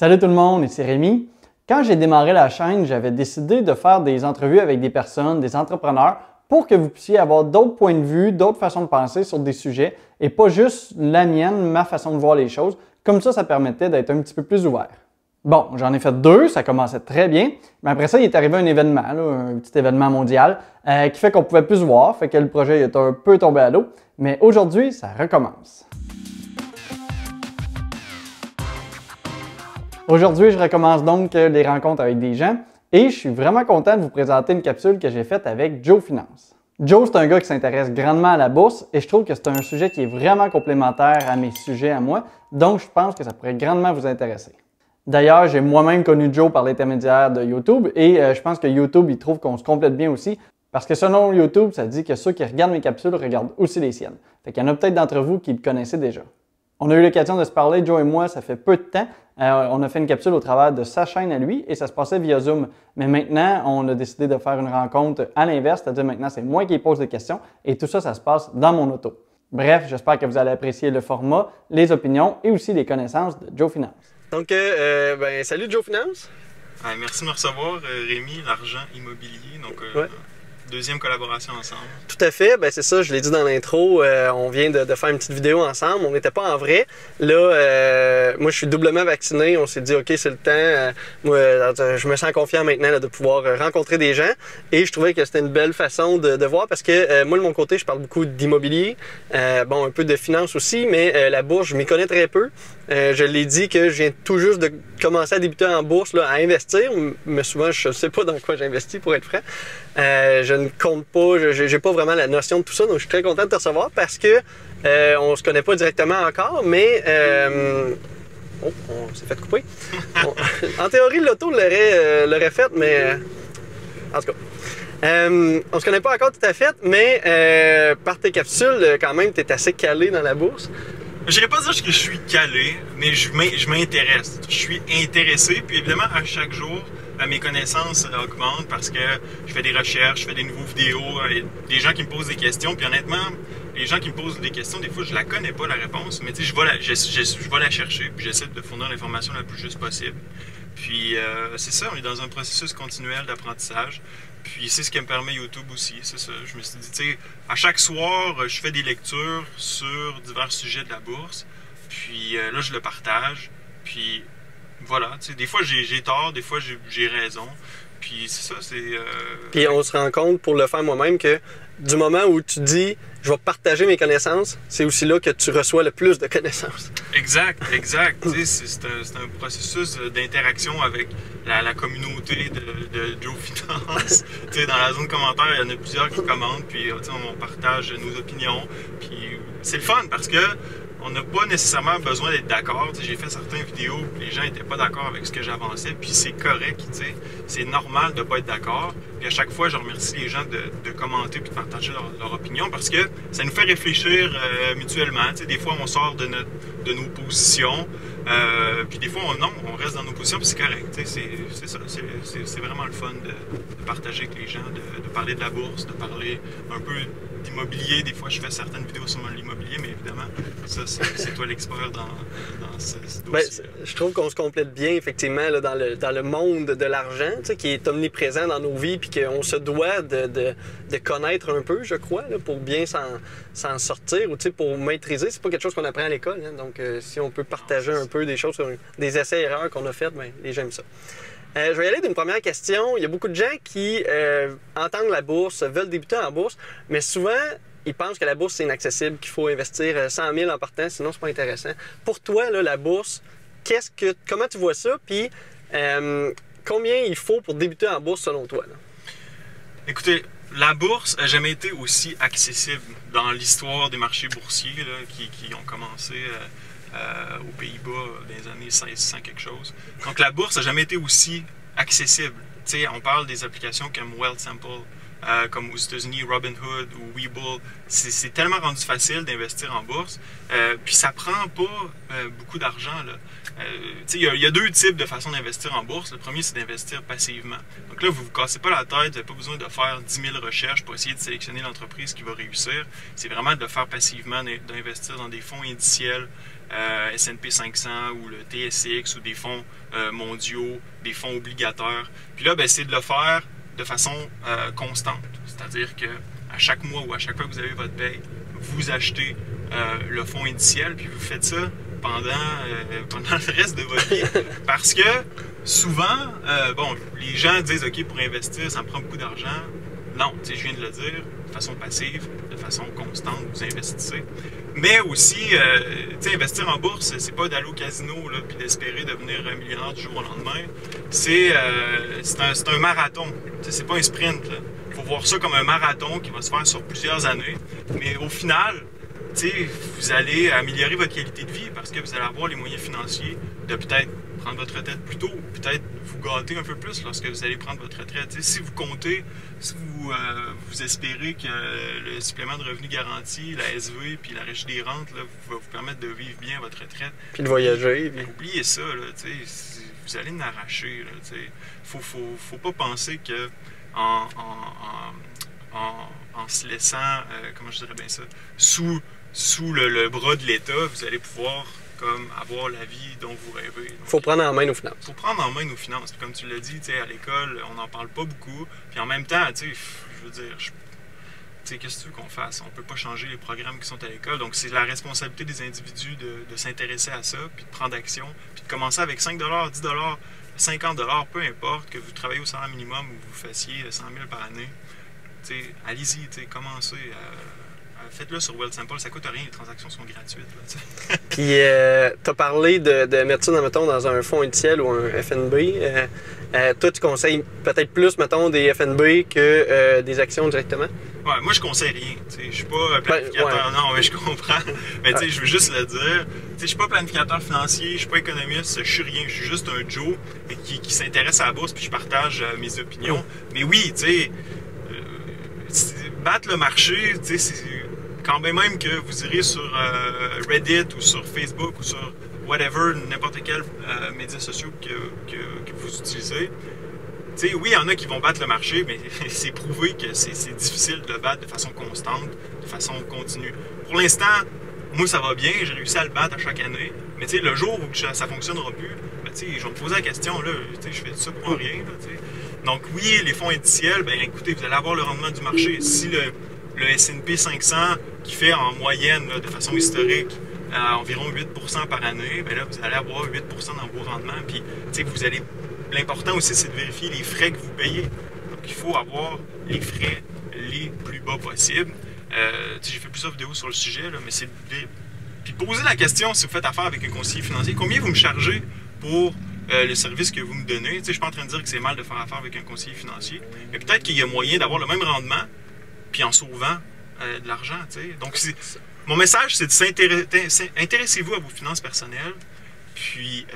Salut tout le monde, ici Rémi. Quand j'ai démarré la chaîne, j'avais décidé de faire des entrevues avec des personnes, des entrepreneurs, pour que vous puissiez avoir d'autres points de vue, d'autres façons de penser sur des sujets et pas juste la mienne, ma façon de voir les choses. Comme ça permettait d'être un petit peu plus ouvert. Bon, j'en ai fait 2, ça commençait très bien, mais après ça, il est arrivé un événement, un petit événement mondial, qui fait qu'on pouvait plus se voir, fait que le projet est un peu tombé à l'eau, mais aujourd'hui, ça recommence. Aujourd'hui, je recommence donc les rencontres avec des gens et je suis vraiment content de vous présenter une capsule que j'ai faite avec Joe Finance. Joe, c'est un gars qui s'intéresse grandement à la bourse et je trouve que c'est un sujet qui est vraiment complémentaire à mes sujets à moi, donc je pense que ça pourrait grandement vous intéresser. D'ailleurs, j'ai moi-même connu Joe par l'intermédiaire de YouTube et je pense que YouTube, il trouve qu'on se complète bien aussi parce que selon YouTube, ça dit que ceux qui regardent mes capsules regardent aussi les siennes. Fait qu'il y en a peut-être d'entre vous qui le connaissaient déjà. On a eu l'occasion de se parler, Joe et moi, ça fait peu de temps. On a fait une capsule au travers de sa chaîne à lui et ça se passait via Zoom. Mais maintenant, on a décidé de faire une rencontre à l'inverse, c'est-à-dire maintenant, c'est moi qui pose des questions et tout ça, ça se passe dans mon auto. Bref, j'espère que vous allez apprécier le format, les opinions et aussi les connaissances de Joe Finance. Donc, salut Joe Finance. Merci de me recevoir, Rémi, l'argent immobilier. Donc, ouais. Deuxième collaboration ensemble. Tout à fait, c'est ça, je l'ai dit dans l'intro, on vient de faire une petite vidéo ensemble, on n'était pas en vrai. Là, moi je suis doublement vacciné, on s'est dit ok c'est le temps, moi je me sens confiant maintenant là, de pouvoir rencontrer des gens et je trouvais que c'était une belle façon de voir parce que moi de mon côté je parle beaucoup d'immobilier, un peu de finance aussi, mais la bourse je m'y connais très peu. Je l'ai dit que je viens tout juste de commencer à débuter en bourse, là, à investir, mais souvent je ne sais pas dans quoi j'investis pour être franc. Je ne compte pas, j'ai pas vraiment la notion de tout ça, donc je suis très content de te recevoir parce que on se connaît pas directement encore, mais oh, on s'est fait couper. En théorie, l'auto l'aurait fait, mais en tout cas. On se connaît pas encore tout à fait, mais par tes capsules, quand même, tu es assez calé dans la bourse. Je n'irais pas dire que je suis calé, mais je m'intéresse. Je suis intéressé, puis évidemment, à chaque jour, mes connaissances augmentent parce que je fais des recherches, je fais des nouveaux vidéos, des gens qui me posent des questions, puis honnêtement, les gens qui me posent des questions, des fois, je la connais pas, la réponse, mais tu sais, je vais la chercher, puis j'essaie de fournir l'information la plus juste possible. Puis c'est ça, on est dans un processus continuel d'apprentissage. Puis c'est ce qui me permet YouTube aussi, c'est ça. Je me suis dit, tu sais, à chaque soir, je fais des lectures sur divers sujets de la bourse. Puis là, je le partage. Puis voilà, tu sais, des fois j'ai tort, des fois j'ai raison. Puis c'est ça, c'est... Puis on se rend compte, pour le faire moi-même, que du moment où tu dis « je vais partager mes connaissances », c'est aussi là que tu reçois le plus de connaissances. Exact. C'est un processus d'interaction avec la communauté de Joe Finance. Dans la zone commentaire, il y en a plusieurs qui commentent, puis on partage nos opinions. Puis c'est le fun parce que on n'a pas nécessairement besoin d'être d'accord. J'ai fait certaines vidéos où les gens n'étaient pas d'accord avec ce que j'avançais, puis c'est correct, c'est normal de ne pas être d'accord. Puis à chaque fois, je remercie les gens de commenter et de partager leur opinion parce que ça nous fait réfléchir mutuellement. Des fois, on sort de nos positions, puis des fois, on reste dans nos positions, puis c'est correct. C'est ça, c'est vraiment le fun de partager avec les gens, de parler de la bourse, de parler un peu d'immobilier. Des fois, je fais certaines vidéos sur l'immobilier, mais évidemment, ça, c'est toi l'expert dans ce dossier. Je trouve qu'on se complète bien, effectivement, là, dans le monde de l'argent, qui est omniprésent dans nos vies, puis qu'on se doit de connaître un peu, je crois, là, pour bien s'en sortir, ou pour maîtriser. C'est pas quelque chose qu'on apprend à l'école, hein, donc si on peut partager un peu des choses, des essais-erreurs qu'on a faites, les gens aiment ça. Je vais y aller d'une première question. Il y a beaucoup de gens qui entendent la bourse, veulent débuter en bourse, mais souvent, ils pensent que la bourse, c'est inaccessible, qu'il faut investir 100 000 en partant, sinon c'est pas intéressant. Pour toi, là, la bourse, comment tu vois ça? Puis, combien il faut pour débuter en bourse selon toi? Là? Écoutez, la bourse n'a jamais été aussi accessible dans l'histoire des marchés boursiers là, qui ont commencé... aux Pays-Bas dans les années 1600 quelque chose. Donc la bourse n'a jamais été aussi accessible. On parle des applications comme Wealthsimple, comme aux États-Unis, Robinhood ou Webull, c'est tellement rendu facile d'investir en bourse. Puis ça prend pas beaucoup d'argent. Il y a deux types de façons d'investir en bourse. Le premier, c'est d'investir passivement. Donc là, vous ne vous cassez pas la tête, vous n'avez pas besoin de faire 10 000 recherches pour essayer de sélectionner l'entreprise qui va réussir. C'est vraiment de le faire passivement, d'investir dans des fonds indiciels, S&P 500 ou le TSX ou des fonds mondiaux, des fonds obligataires. Puis là, c'est de le faire de façon constante. C'est-à-dire que à chaque mois ou à chaque fois que vous avez votre paye, vous achetez le fonds indiciel, puis vous faites ça pendant le reste de votre vie. Parce que souvent, les gens disent « OK, pour investir, ça me prend beaucoup d'argent. » Non, je viens de le dire, de façon passive, de façon constante, vous investissez. Mais aussi, investir en bourse, c'est pas d'aller au casino là, puis d'espérer devenir millionnaire du jour au lendemain. C'est un marathon. C'est pas un sprint. Il faut voir ça comme un marathon qui va se faire sur plusieurs années. Mais au final, vous allez améliorer votre qualité de vie parce que vous allez avoir les moyens financiers de peut-être prendre votre retraite plus tôt, ou peut-être vous gâter un peu plus lorsque vous allez prendre votre retraite. Si vous comptez, si vous espérez que le supplément de revenu garanti, la SV puis la régie des rentes là, va vous permettre de vivre bien votre retraite. Puis de voyager. Puis... Oubliez ça, là, vous allez en arracher. Il faut pas penser que en se laissant, comment je dirais bien ça, sous le bras de l'État, vous allez pouvoir avoir la vie dont vous rêvez. Il faut prendre en main nos finances. Il faut prendre en main nos finances. Puis comme tu l'as dit, à l'école, on n'en parle pas beaucoup. Puis en même temps, je veux dire, qu'est-ce que tu veux qu'on fasse? On ne peut pas changer les programmes qui sont à l'école. Donc c'est la responsabilité des individus de s'intéresser à ça, puis de prendre action, puis de commencer avec 5 $, 10 $, 50 $, peu importe, que vous travaillez au salaire minimum ou vous fassiez 100 000 par année. Allez-y, commencez. Faites-le sur Wealthsimple, ça coûte rien, les transactions sont gratuites. Puis, tu as parlé de mettre ça, mettons, dans un fonds indiciel ou un FNB. Toi, tu conseilles peut-être plus, mettons, des FNB que des actions directement? Ouais, moi, je conseille rien. Je ne suis pas planificateur, non, mais je comprends. Mais je veux juste le dire. Je ne suis pas planificateur financier, je ne suis pas économiste, je suis rien. Je suis juste un Joe qui s'intéresse à la bourse puis je partage mes opinions. Mais oui, battre le marché, c'est quand même que vous irez sur Reddit ou sur Facebook ou sur whatever, n'importe quel médias sociaux que vous utilisez. Oui, il y en a qui vont battre le marché, mais c'est prouvé que c'est difficile de le battre de façon constante, de façon continue. Pour l'instant, moi ça va bien, j'ai réussi à le battre à chaque année, mais le jour où ça ne fonctionnera plus, je vais me poser la question, là, je fais ça pour rien. Là, donc oui, les fonds indiciels, écoutez, vous allez avoir le rendement du marché. Si le S&P 500 qui fait en moyenne, là, de façon historique, environ 8 % par année, là, vous allez avoir 8 % dans vos rendements. Puis, vous allez. L'important aussi, c'est de vérifier les frais que vous payez. Donc, il faut avoir les frais les plus bas possibles. J'ai fait plusieurs vidéos sur le sujet, là, mais c'est puis poser la question si vous faites affaire avec un conseiller financier, combien vous me chargez pour le service que vous me donnez. Je ne suis pas en train de dire que c'est mal de faire affaire avec un conseiller financier, mais peut-être qu'il y a moyen d'avoir le même rendement, puis en sauvant de l'argent. Donc, mon message, c'est de s'intéresser-vous à vos finances personnelles, puis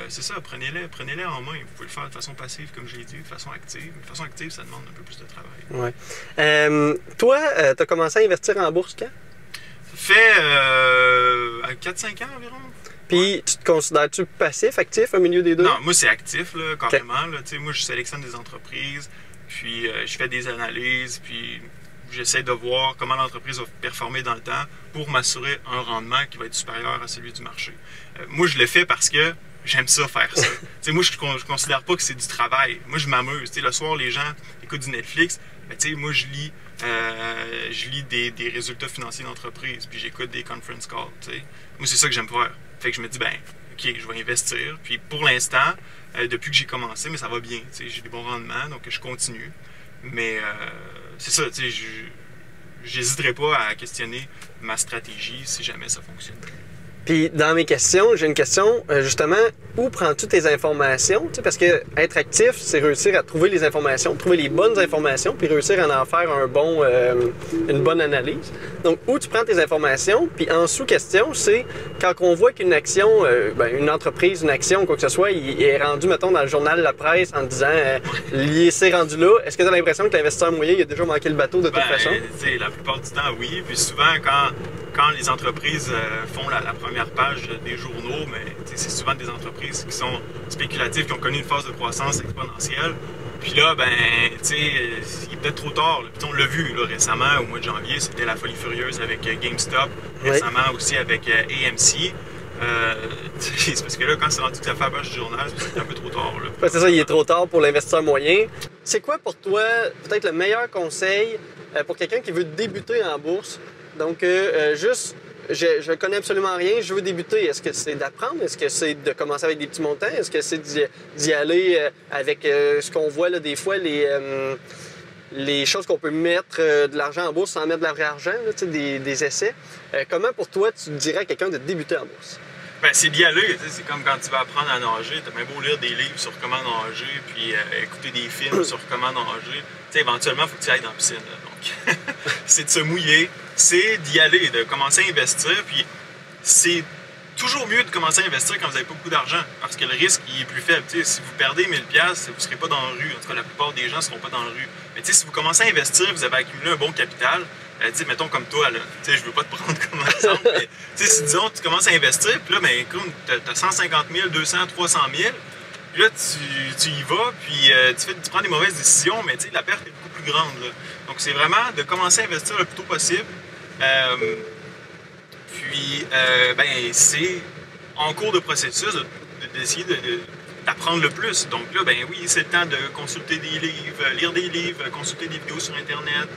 c'est ça, prenez-les en main. Vous pouvez le faire de façon passive, comme je l'ai dit, de façon active. De façon active, ça demande un peu plus de travail. Ouais. Toi, tu as commencé à investir en bourse quand? Ça fait 4-5 ans environ. Puis, tu te considères-tu passif, actif au milieu des deux? Non, moi, c'est actif, là, carrément. Là. Moi, je sélectionne des entreprises, puis je fais des analyses, puis j'essaie de voir comment l'entreprise va performer dans le temps pour m'assurer un rendement qui va être supérieur à celui du marché. Moi, je le fais parce que j'aime ça, faire ça. Moi, je ne considère pas que c'est du travail. Moi, je m'amuse. Le soir, les gens écoutent du Netflix. Moi, je lis des résultats financiers d'entreprise, puis j'écoute des conference calls. Moi, c'est ça que j'aime faire. Fait que je me dis, OK, je vais investir. Puis pour l'instant, depuis que j'ai commencé, mais ça va bien. J'ai des bons rendements, donc je continue. Mais c'est ça, j'hésiterai pas à questionner ma stratégie si jamais ça fonctionne. Puis dans mes questions, j'ai une question, justement, où prends-tu tes informations? Tu sais, parce que être actif, c'est réussir à trouver les informations, trouver les bonnes informations, puis réussir à en faire une bonne analyse. Donc, où tu prends tes informations? Puis en sous-question, c'est quand on voit qu'une action, une entreprise, une action, quoi que ce soit, il est rendu, mettons, dans le journal La Presse en disant il s'est rendu là. Est-ce que tu as l'impression que l'investisseur moyen il a déjà manqué le bateau de toute façon? La plupart du temps, oui. Puis souvent, quand les entreprises font la première page des journaux, mais c'est souvent des entreprises qui sont spéculatives, qui ont connu une phase de croissance exponentielle. Puis là, il est peut-être trop tard. Puis on l'a vu là, récemment, au mois de janvier, c'était la folie furieuse avec GameStop. Récemment aussi avec AMC. C'est parce que là, quand c'est rendu que ça fait la page du journal, c'est un peu trop tard. Ouais, c'est ça, il est trop tard pour l'investisseur moyen. C'est quoi pour toi, peut-être le meilleur conseil pour quelqu'un qui veut débuter en bourse? Donc, je connais absolument rien, je veux débuter. Est-ce que c'est d'apprendre? Est-ce que c'est de commencer avec des petits montants? Est-ce que c'est d'y aller avec ce qu'on voit là, des fois, les choses qu'on peut mettre de l'argent en bourse sans mettre de l'argent, là, des essais? Comment pour toi, tu dirais à quelqu'un de débuter en bourse? C'est d'y aller. C'est comme quand tu vas apprendre à nager. Tu as même beau lire des livres sur comment nager, puis écouter des films sur comment nager. Éventuellement, il faut que tu ailles dans la piscine. Donc, c'est de se mouiller, c'est d'y aller, de commencer à investir. Puis, c'est toujours mieux de commencer à investir quand vous n'avez pas beaucoup d'argent, parce que le risque il est plus faible. Si vous perdez 1000$, vous ne serez pas dans la rue. En tout cas, la plupart des gens ne seront pas dans la rue. Mais si vous commencez à investir, vous avez accumulé un bon capital. Mettons comme toi, là, je ne veux pas te prendre comme exemple, mais si disons tu commences à investir, puis là, tu as 150 000, 200, 300 000, puis là, tu y vas, puis tu prends des mauvaises décisions, mais la perte est beaucoup plus grande. Là. Donc, c'est vraiment de commencer à investir le plus tôt possible. C'est en cours de processus d'essayer d'apprendre le plus. Donc là, oui, c'est le temps de consulter des livres, lire des livres, consulter des vidéos sur Internet.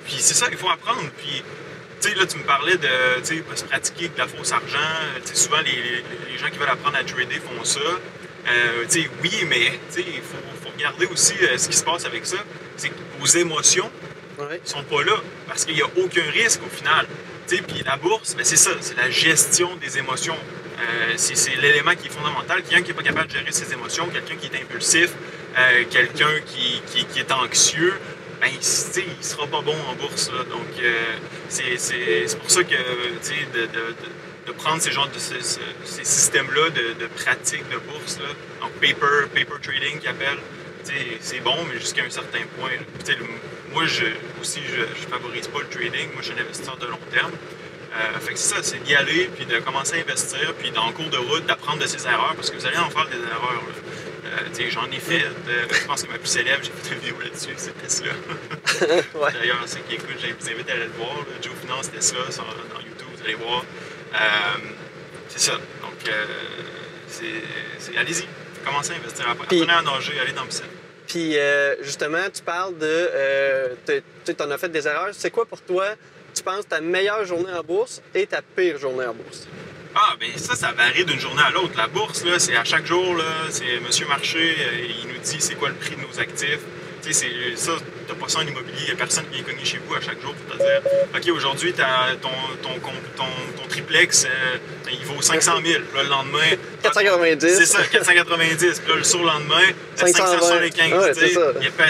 Puis c'est ça, il faut apprendre. Puis, là, tu me parlais de se pratiquer avec de la fausse argent. Souvent, les gens qui veulent apprendre à trader font ça. Oui, mais il faut regarder aussi ce qui se passe avec ça. C'est que vos émotions ne sont pas là parce qu'il n'y a aucun risque au final. Puis la bourse, c'est ça, c'est la gestion des émotions. C'est l'élément qui est fondamental. Quelqu'un qui n'est pas capable de gérer ses émotions, quelqu'un qui est impulsif, quelqu'un qui est anxieux, il ne sera pas bon en bourse. Là. Donc, c'est pour ça que de prendre ces ces systèmes-là de pratique de bourse, là, donc paper trading qu'ils appellent, c'est bon, mais jusqu'à un certain point. Moi, je favorise pas le trading. Moi, je suis un investisseur de long terme. Fait que c'est ça, c'est d'y aller, puis de commencer à investir, puis en cours de route, d'apprendre de ses erreurs, parce que vous allez en faire des erreurs. J'en ai fait. Je pense que ma plus célèbre, j'ai fait une vidéo là-dessus, c'est Tesla. Ouais. D'ailleurs, ceux qui écoutent, je vous invite à aller le voir. Là. Joe Finance Tesla dans YouTube, vous allez voir. C'est ça. Donc, allez-y. Commencez à investir. Apprenez à nager, allez dans le piscine. Puis, justement, tu parles tu en as fait des erreurs. C'est quoi pour toi, tu penses, ta meilleure journée en bourse et ta pire journée en bourse? Ça varie d'une journée à l'autre. La bourse, là, c'est à chaque jour, là, c'est Monsieur Marché, il nous dit c'est quoi le prix de nos actifs. Tu sais, ça, t'as pas ça en immobilier, il n'y a personne qui vient cogner chez vous à chaque jour pour te dire OK, aujourd'hui, ton triplex, il vaut 500 000. Là, le lendemain. 490. C'est ça, 490. Puis là, le surlendemain, 575. Ouais,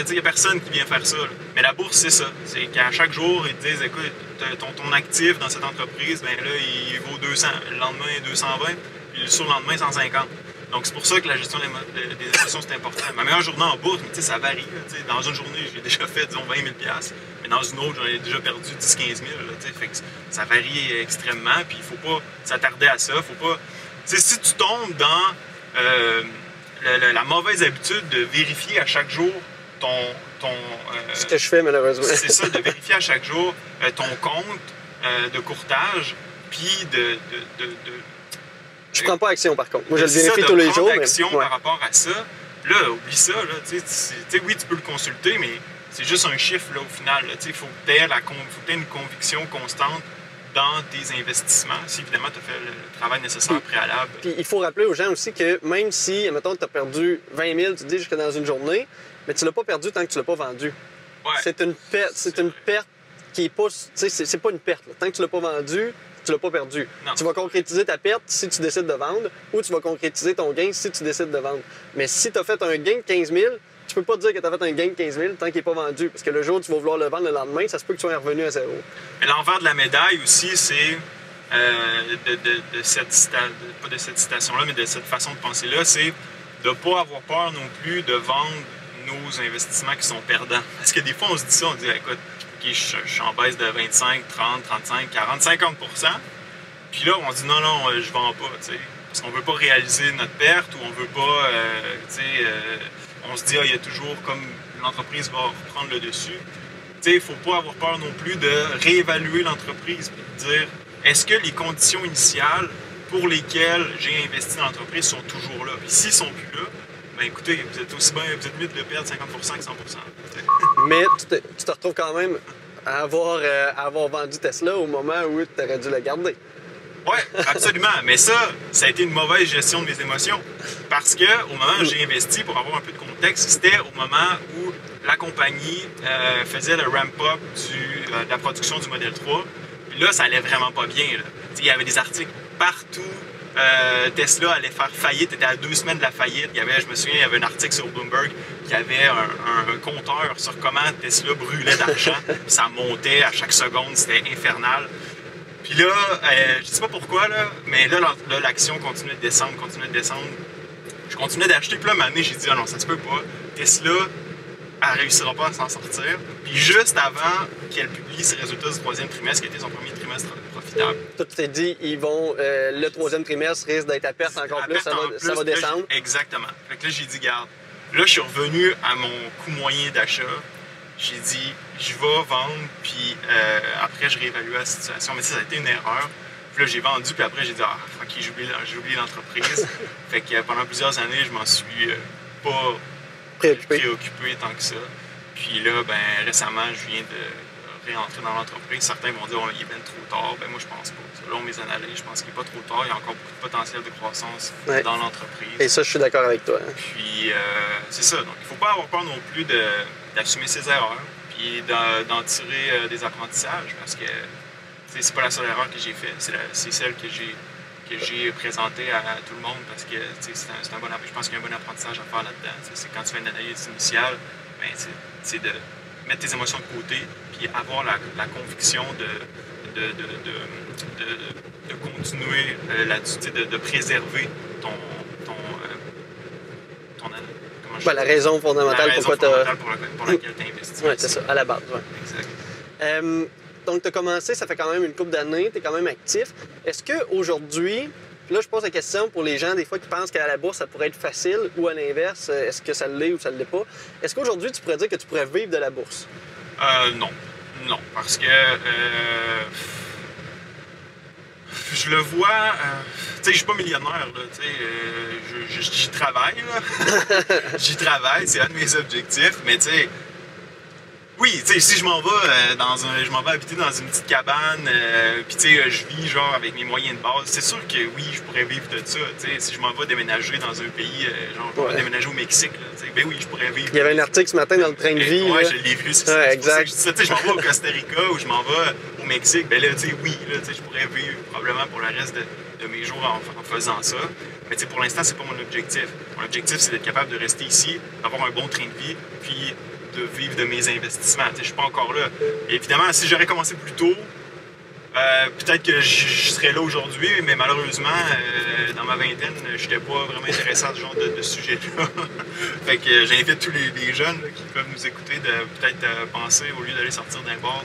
il n'y a personne qui vient faire ça. Là. Mais la bourse, c'est ça. C'est qu'à chaque jour, ils te disent écoute, ton actif dans cette entreprise, là, il vaut 200. Le lendemain, 220. Puis le surlendemain, 150. Donc, c'est pour ça que la gestion des émotions, c'est important. Ma meilleure journée en bourse, mais ça varie. Là, dans une journée, j'ai déjà fait, disons, 20 000 $. Mais dans une autre, j'en ai déjà perdu 10 000 $, 15 000 $. Fait que ça varie extrêmement. Puis, il ne faut pas s'attarder à ça. Faut pas... si tu tombes dans la mauvaise habitude de vérifier à chaque jour ce que je fais, malheureusement. C'est ça, de vérifier à chaque jour ton compte de courtage, puis Je prends pas action, par contre. Moi, je le vérifie tous les jours. Action par rapport à ça. Là, oublie ça. Là, oui, tu peux le consulter, mais c'est juste un chiffre là, au final. Il faut que tu aies une conviction constante dans tes investissements, si évidemment tu as fait le travail nécessaire préalable. Puis il faut rappeler aux gens aussi que même si, admettons, tu as perdu 20 000, tu te dis jusque dans une journée, mais tu l'as pas perdu tant que tu l'as pas vendu. Ouais. C'est une perte qui est pas... C'est pas une perte. Là. Tant que tu l'as pas vendu, tu l'as pas perdu. Non. Tu vas concrétiser ta perte si tu décides de vendre ou tu vas concrétiser ton gain si tu décides de vendre. Mais si tu as fait un gain de 15 000, tu peux pas te dire que tu as fait un gain de 15 000 tant qu'il n'est pas vendu. Parce que le jour où tu vas vouloir le vendre le lendemain, ça se peut que tu sois revenu à zéro. Mais l'envers de la médaille aussi, c'est pas de cette citation-là, mais de cette façon de penser-là, c'est de ne pas avoir peur non plus de vendre nos investissements qui sont perdants. Parce que des fois, on se dit ça, on dit, écoute, okay, je suis en baisse de 25, 30, 35, 40, 50 %. Puis là, on se dit, non, je vends pas, tu sais. Parce qu'on veut pas réaliser notre perte ou on veut pas, on se dit, il y a toujours comme l'entreprise va reprendre le dessus. Il ne faut pas avoir peur non plus de réévaluer l'entreprise et de dire, est-ce que les conditions initiales pour lesquelles j'ai investi dans l'entreprise sont toujours là? Puis s'ils ne sont plus là, ben écoutez, vous êtes aussi bien, vous êtes mieux de perdre 50 % que 100 %. Mais tu te retrouves quand même à avoir vendu Tesla au moment où tu aurais dû le garder. Oui, absolument. Mais ça a été une mauvaise gestion de mes émotions. Parce que au moment où j'ai investi, pour avoir un peu de contexte, c'était au moment où la compagnie faisait le ramp-up de la production du Model 3. Puis là, ça allait vraiment pas bien. Il y avait des articles partout. Tesla allait faire faillite. Était à 2 semaines de la faillite. Je me souviens, il y avait un article sur Bloomberg qui avait un compteur sur comment Tesla brûlait d'argent. Ça montait à chaque seconde. C'était infernal. Puis là, je sais pas pourquoi, mais là, l'action continuait de descendre. Je continuais d'acheter. Puis là, à un moment donné, j'ai dit, ah non, ça se peut pas. Tesla, elle réussira pas à s'en sortir. Puis juste avant qu'elle publie ses résultats du 3e trimestre, qui était son premier trimestre profitable. Toi, tu t'es dit, le 3e trimestre risque d'être à perte encore plus, ça va descendre. Exactement. Fait que là, j'ai dit, garde, là, je suis revenu à mon coût moyen d'achat. J'ai dit, je vais vendre, puis après, je réévalue la situation. Mais ça a été une erreur. Puis là, j'ai vendu, puis après, j'ai dit, ok, j'ai oublié l'entreprise. Fait que pendant plusieurs années, je m'en suis pas préoccupé tant que ça. Puis là, récemment, je viens de réentrer dans l'entreprise. Certains vont dire, il est bien trop tard. Moi, je pense pas. Selon mes analyses, je pense qu'il n'est pas trop tard. Il y a encore beaucoup de potentiel de croissance dans l'entreprise. Et ça, je suis d'accord avec toi. Puis, c'est ça. Donc, il ne faut pas avoir peur non plus d'assumer ses erreurs, puis d'en tirer des apprentissages, parce que c'est pas la seule erreur que j'ai faite, c'est celle que j'ai présentée à tout le monde, parce que c'est un bon, je pense qu'il y a un bon apprentissage à faire là-dedans. C'est quand tu fais une analyse initiale, c'est de mettre tes émotions de côté, puis avoir la conviction de continuer là-dessus, de préserver ton la raison fondamentale pour laquelle tu as investi. Oui, c'est ça, à la base. Ouais. Exact. Donc, tu as commencé, ça fait quand même une couple d'années, tu es quand même actif. Est-ce qu'aujourd'hui, là, je pose la question pour les gens, des fois, qui pensent qu'à la bourse, ça pourrait être facile, ou à l'inverse, est-ce que ça l'est ou ça ne l'est pas? Est-ce qu'aujourd'hui, tu pourrais dire que tu pourrais vivre de la bourse? Non. Non, parce que je le vois, tu sais, je suis pas millionnaire, là, tu sais, j'y travaille, là. J'y travaille, c'est un de mes objectifs, mais tu sais, oui, tu sais, si je m'en vais je m'en vais habiter dans une petite cabane, puis tu sais, je vis genre avec mes moyens de base, c'est sûr que oui, je pourrais vivre de ça, tu sais, si je m'en vais déménager dans un pays, genre, je vais déménager au Mexique, là, tu sais, oui, je pourrais vivre. Il y avait un article ce matin dans le train de vie. Ouais, je l'ai vu, c'est ça. Exact. Tu sais, je m'en vais au Costa Rica ou je m'en vais au Mexique, là, tu sais, oui, là, tu sais, je pourrais vivre probablement pour le reste de mes jours en faisant ça. Mais tu sais, pour l'instant, c'est pas mon objectif. Mon objectif, c'est d'être capable de rester ici, d'avoir un bon train de vie, puis de vivre de mes investissements. Je ne suis pas encore là. Et évidemment, si j'aurais commencé plus tôt, peut-être que je serais là aujourd'hui, mais malheureusement, dans ma vingtaine, je n'étais pas vraiment intéressé à ce genre de sujet-là. Fait que j'invite tous les jeunes qui peuvent nous écouter de peut-être penser, au lieu d'aller sortir d'un bord,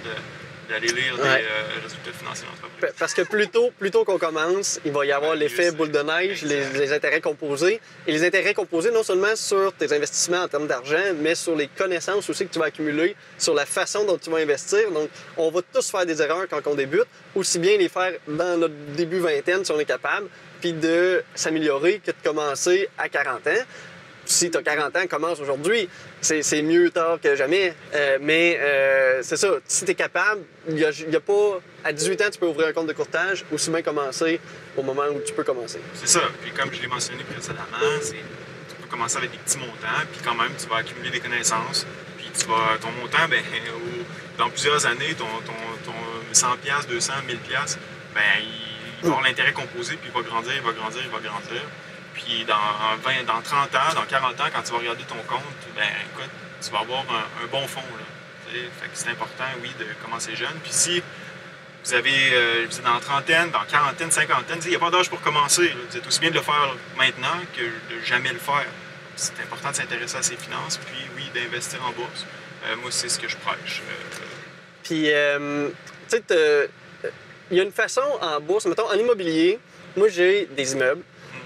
d'aller lire des résultats financiers d'entreprise. Parce que plus tôt qu'on commence, il va y avoir l'effet boule de neige, les intérêts composés. Et les intérêts composés, non seulement sur tes investissements en termes d'argent, mais sur les connaissances aussi que tu vas accumuler, sur la façon dont tu vas investir. Donc, on va tous faire des erreurs quand on débute, aussi bien les faire dans notre début vingtaine, si on est capable, puis de s'améliorer que de commencer à 40 ans. Si tu as 40 ans, commence aujourd'hui. C'est mieux tard que jamais. Mais c'est ça. Si tu es capable, il y a pas... À 18 ans, tu peux ouvrir un compte de courtage, aussi bien commencer au moment où tu peux commencer. C'est ça. Puis comme je l'ai mentionné précédemment, tu peux commencer avec des petits montants, puis quand même, tu vas accumuler des connaissances. Puis ton montant, dans plusieurs années, ton 100$, 200$, 1000$, ben, il va avoir l'intérêt composé, puis il va grandir, il va grandir, il va grandir. Puis dans 30 ans, dans 40 ans, quand tu vas regarder ton compte, ben écoute, tu vas avoir un bon fond. Là. Fait que c'est important, oui, de commencer jeune. Puis si vous êtes dans trentaine, dans quarantaine, cinquantaine, il n'y a pas d'âge pour commencer. Là. Vous êtes aussi bien de le faire maintenant que de jamais le faire. C'est important de s'intéresser à ses finances, puis oui, d'investir en bourse. Moi, c'est ce que je prêche. Puis, tu sais, il y a une façon en bourse, mettons, en immobilier, moi, j'ai des immeubles.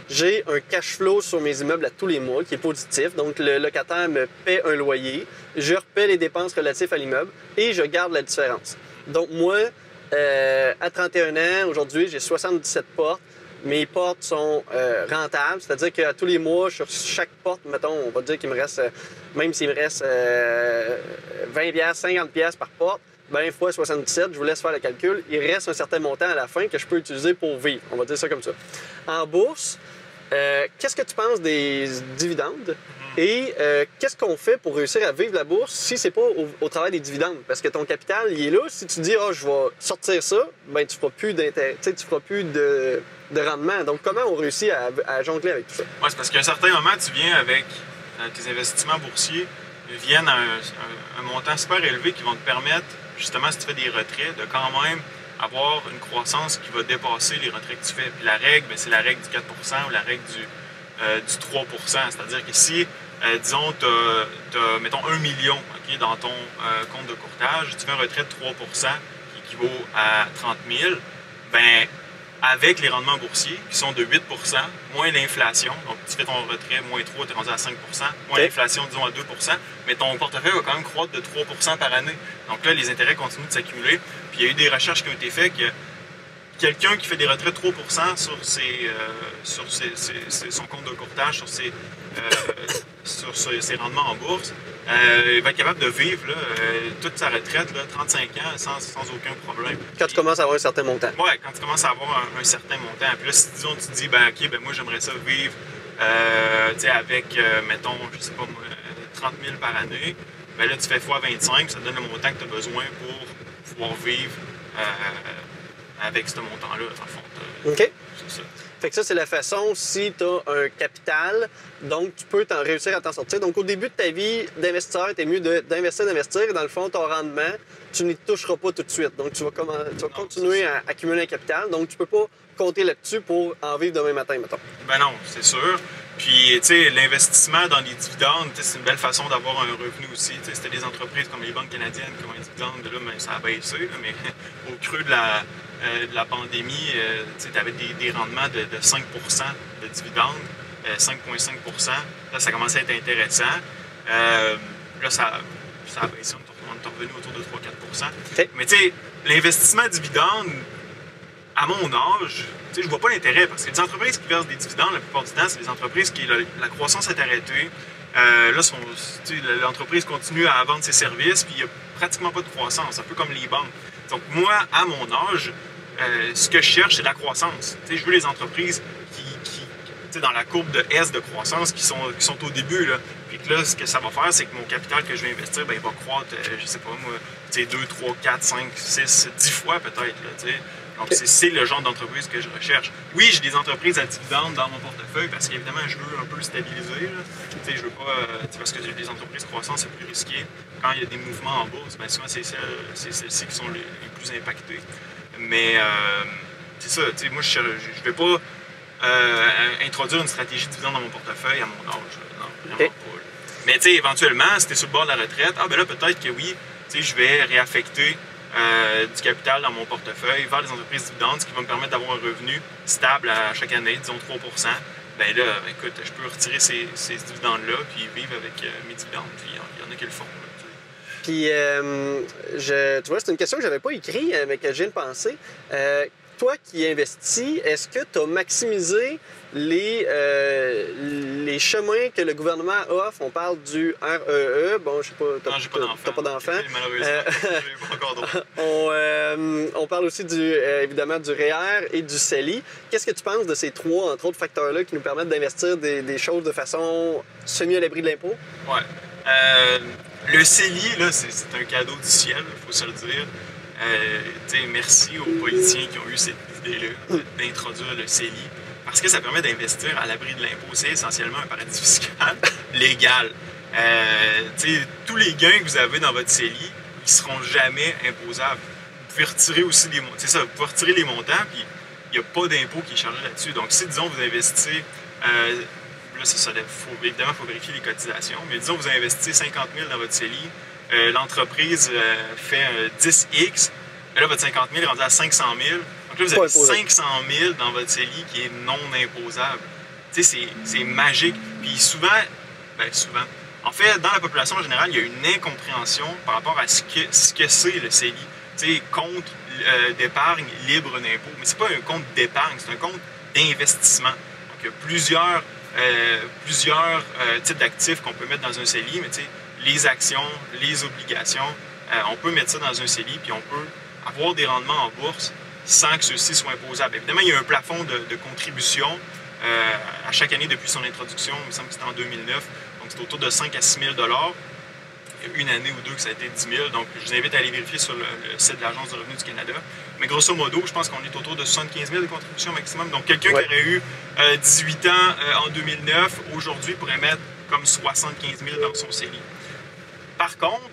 J'ai un cash flow sur mes immeubles à tous les mois qui est positif. Donc, le locataire me paie un loyer, je repaie les dépenses relatives à l'immeuble et je garde la différence. Donc, moi, à 31 ans, aujourd'hui, j'ai 77 portes. Mes portes sont rentables, c'est-à-dire qu'à tous les mois, sur chaque porte, mettons, on va dire qu'il me reste, même s'il me reste 20$, 50$ par porte, ben fois 77, je vous laisse faire le calcul, il reste un certain montant à la fin que je peux utiliser pour vivre. On va dire ça comme ça. En bourse, qu'est-ce que tu penses des dividendes? Et qu'est-ce qu'on fait pour réussir à vivre la bourse si c'est pas au travers des dividendes? Parce que ton capital, il est là. Si tu dis, je vais sortir ça, ben tu feras plus d'intérêt, tu feras plus de rendement. Donc, comment on réussit à jongler avec tout ça? Oui, c'est parce qu'à un certain moment, tu viens avec tes investissements boursiers, viennent à un montant super élevé qui vont te permettre, justement, si tu fais des retraits, de quand même avoir une croissance qui va dépasser les retraits que tu fais. Puis la règle, c'est la règle du 4 ou la règle du 3 C'est-à-dire que si, disons, tu as, mettons, 1 million dans ton compte de courtage, tu fais un retrait de 3 qui équivaut à 30 000, ben avec les rendements boursiers qui sont de 8 moins l'inflation, donc tu fais ton retrait moins 3, tu es rendu à 5 moins l'inflation, disons, à 2 mais ton portefeuille va quand même croître de 3 par année. Donc là, les intérêts continuent de s'accumuler. Puis il y a eu des recherches qui ont été faites que quelqu'un qui fait des retraits de 3 sur son compte de courtage, sur ses rendements en bourse, il va être capable de vivre là, toute sa retraite, là, 35 ans, sans aucun problème. Quand tu commences à avoir un certain montant. Oui, quand tu commences à avoir un certain montant. Puis là, si disons, tu te dis, OK, moi j'aimerais ça vivre avec, mettons, je sais pas moi, 30 000 par année, ben là, tu fais x25, ça te donne le montant que tu as besoin pour pouvoir vivre avec ce montant-là, dans le fond. OK. C'est ça. Fait que ça, c'est la façon si tu as un capital, donc tu peux réussir à t'en sortir. Donc, au début de ta vie d'investisseur, tu es mieux d'investir. Et dans le fond, ton rendement, tu n'y toucheras pas tout de suite. Donc, tu vas continuer à accumuler un capital. Donc, tu peux pas compter là-dessus pour en vivre demain matin, mettons. Ben non, c'est sûr. Puis, tu sais, l'investissement dans les dividendes, c'est une belle façon d'avoir un revenu aussi. C'était des entreprises comme les banques canadiennes qui ont un dividende, là, ça a baissé, là, mais au creux de la pandémie, tu avais des rendements de 5 de dividendes, 5,5 Là, ça commençait à être intéressant. Là, ça a baissé, on est revenu autour de 3-4 Okay. Mais tu sais, l'investissement dividende, à mon âge, je vois pas l'intérêt parce que les entreprises qui versent des dividendes, la plupart du temps, c'est des entreprises qui la croissance est arrêtée. Là, l'entreprise continue à vendre ses services, puis il n'y a pratiquement pas de croissance, un peu comme les banques. Donc, moi, à mon âge, ce que je cherche, c'est de la croissance. Je veux les entreprises qui dans la courbe de S de croissance qui sont au début. Là. Puis que là, ce que ça va faire, c'est que mon capital que je vais investir, il va croître, je sais pas moi, 2, 3, 4, 5, 6, 10 fois peut-être. Donc, c'est le genre d'entreprise que je recherche. Oui, j'ai des entreprises à dividendes dans mon portefeuille parce qu'évidemment, je veux un peu stabiliser. Je veux pas. Parce que les entreprises croissantes, c'est plus risqué. Quand il y a des mouvements en bourse, souvent, c'est celles-ci qui sont les plus impactées. Mais c'est ça. Moi, je ne vais pas introduire une stratégie de dividende dans mon portefeuille à mon âge. Non, vraiment pas. Là. Mais éventuellement, si tu es sur le bord de la retraite, là, peut-être que oui, je vais réaffecter du capital dans mon portefeuille vers les entreprises dividendes, ce qui va me permettre d'avoir un revenu stable à chaque année, disons 3 Ben là, écoute, je peux retirer ces dividendes-là puis vivre avec mes dividendes. Puis il y en a qui le font. Là, puis, tu vois, c'est une question que je n'avais pas écrite, mais que je viens de penser. Toi qui investis, est-ce que tu as maximisé les chemins que le gouvernement offre? On parle du REE. Bon, je sais pas, non, j'ai pas d'enfant. T'as pas d'enfant. Malheureusement, j'ai pas encore d'autres. On parle aussi évidemment du REER et du CELI. Qu'est-ce que tu penses de ces trois, entre autres, facteurs-là qui nous permettent d'investir des choses de façon semi à l'abri de l'impôt? Oui. Le CELI, là, c'est un cadeau du ciel, il faut se le dire. Merci aux politiciens qui ont eu cette idée-là d'introduire le CELI, parce que ça permet d'investir à l'abri de l'impôt. C'est essentiellement un paradis fiscal légal. Tous les gains que vous avez dans votre CELI, ils ne seront jamais imposables. Vous pouvez retirer aussi les montants. C'est ça, vous pouvez retirer les montants, puis il n'y a pas d'impôt qui est chargé là-dessus. Donc, si, disons, vous investissez, là, c'est ça, évidemment, il faut vérifier les cotisations, mais disons, vous investissez 50 000 dans votre CELI, l'entreprise fait 10X, et là, votre 50 000 est rendu à 500 000. Donc là, vous avez 500 000 dans votre CELI qui est non imposable. Tu sais, c'est magique. Puis souvent, en fait, dans la population en général, il y a une incompréhension par rapport à ce que c'est le CELI. Tu sais, compte d'épargne libre d'impôt. Mais c'est pas un compte d'épargne, c'est un compte d'investissement. Donc, il y a plusieurs types d'actifs qu'on peut mettre dans un CELI, mais tu sais, les actions, les obligations, on peut mettre ça dans un CELI, puis on peut avoir des rendements en bourse sans que ceux-ci soient imposables. Évidemment, il y a un plafond de contribution à chaque année depuis son introduction. Il me semble que c'était en 2009. Donc, c'est autour de 5 à 6 000 $. Il y a une année ou deux que ça a été 10 000. Donc, je vous invite à aller vérifier sur le site de l'Agence du revenu du Canada. Mais grosso modo, je pense qu'on est autour de 75 000 de contribution maximum. Donc, quelqu'un qui aurait eu 18 ans en 2009, aujourd'hui, pourrait mettre comme 75 000 dans son CELI. Par contre,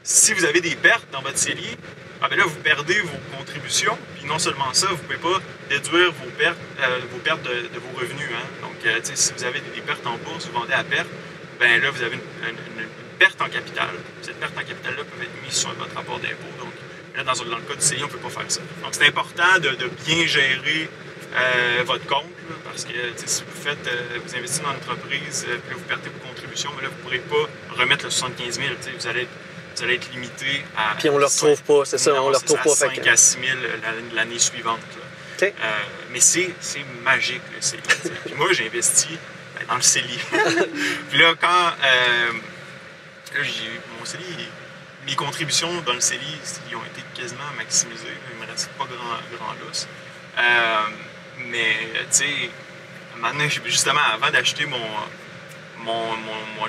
si vous avez des pertes dans votre CELI, là, vous perdez vos contributions. Puis non seulement ça, vous ne pouvez pas déduire vos pertes de vos revenus. Hein? Donc, si vous avez des pertes en bourse, vous vendez à perte, bien là, vous avez une perte en capital. Cette perte en capital-là peut être mise sur votre rapport d'impôt. Donc, là, dans le cas du CELI, on ne peut pas faire ça. Donc, c'est important de bien gérer votre compte, là, parce que si vous investissez dans l'entreprise, puis là, vous perdez vos contributions, mais là, vous ne pourrez pas remettre le 75 000. Vous allez être limité à... Puis on ne le retrouve pas, c'est ça, on ne le retrouve pas. 5 à 6 000 l'année suivante. Okay. Mais c'est magique, le CELI. Puis moi, j'ai investi dans le CELI. Puis là, quand mon CELI, mes contributions dans le CELI, ils ont été quasiment maximisées. Il ne me reste pas grand lousse. Mais, tu sais, maintenant, justement, avant d'acheter mon